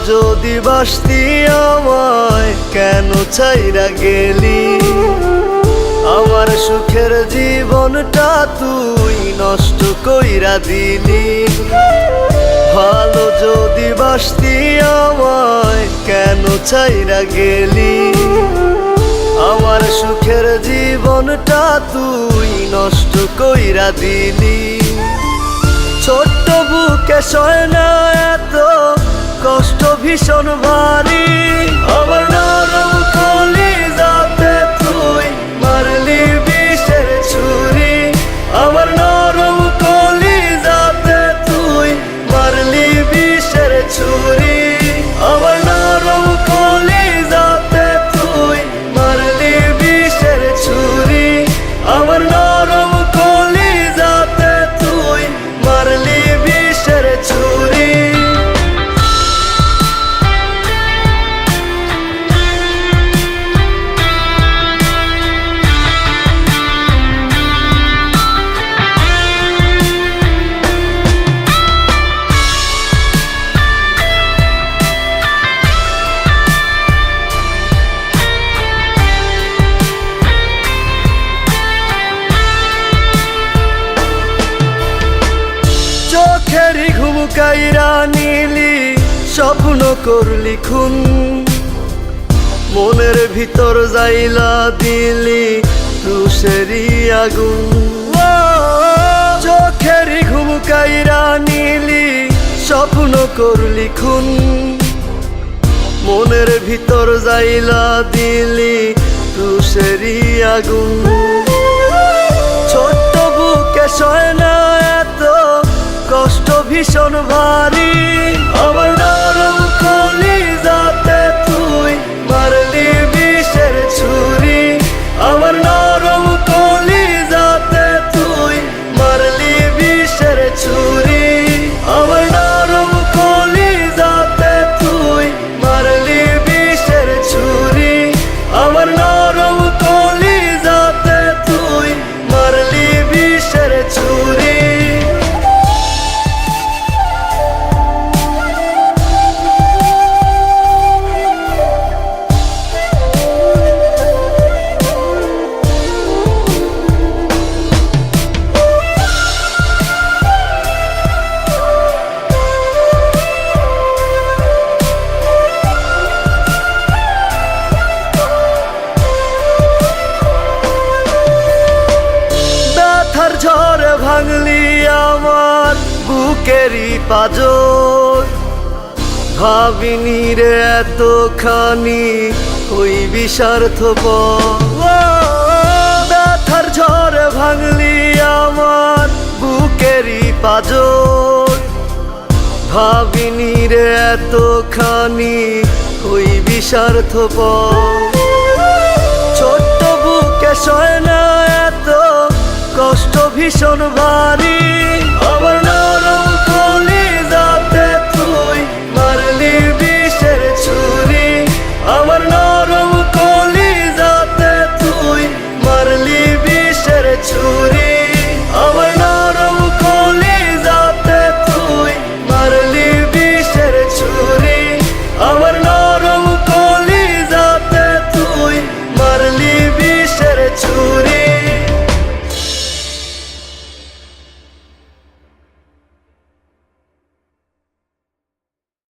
যদি বাসতি আমায় কেন ছাইরা গেলি? আমার সুখের জীবনটা তুই নষ্ট কইরা দিলি। ভালো যদি বাসতি আমায় কেন ছাইরা গেলি? আমার সুখের জীবনটা তুই নষ্ট কইরা দিলি। ছোট্ট বুকে সয় না এত কষ্ট ভীষণ ভারী। আমার নরম কলিজাতে তুই মারলি বিষের ছুরি। আমার নরম কলিজাতে তুই মারলি বিষের ছুরি। আমার নরম কলিজাতে তুই মারলি বিষের ছুরি। আমার নরম কলিজাতে তুই মারলি বিষের ছুরি। চোখেরই ঘুম কাইরা নিলি, স্বপ্ন করলি খুন। মনের ভিতর যাইলা দিলি রুশেরই আগুন। চোখেরই ঘুম কাইরা নিলি, স্বপ্ন করলি খুন। মনের ভিতর যাইলা দিলি রুশেরই আগুন। ছোট্ট বুকে সয় না এত কষ্ট ভীষণ ভারী। আমার নরম কলিজাতে তুই মারলি বিষের ছুরি। আমার নরম কলিজাতে তুই মারলি বিষের ছুরি। আমার নরম কলিজাতে তুই মারলি বিষের ছুরি। আমার নরম কলিজাতে তুই মারলি বিষের ছুরি। ঝড়ে ভাঙলি আমার বুকেরই পাজর। ভাবিনি রে এতখানি হইবি স্বার্থপর। ব্যথার ঝড়ে ভাঙলি আমার বুকেরই পাজর। ভাবিনি রে এতখানি হইবি স্বার্থপর। ছোট্ট বুকে সয় না এত কষ্ট ভীষণ ভারী।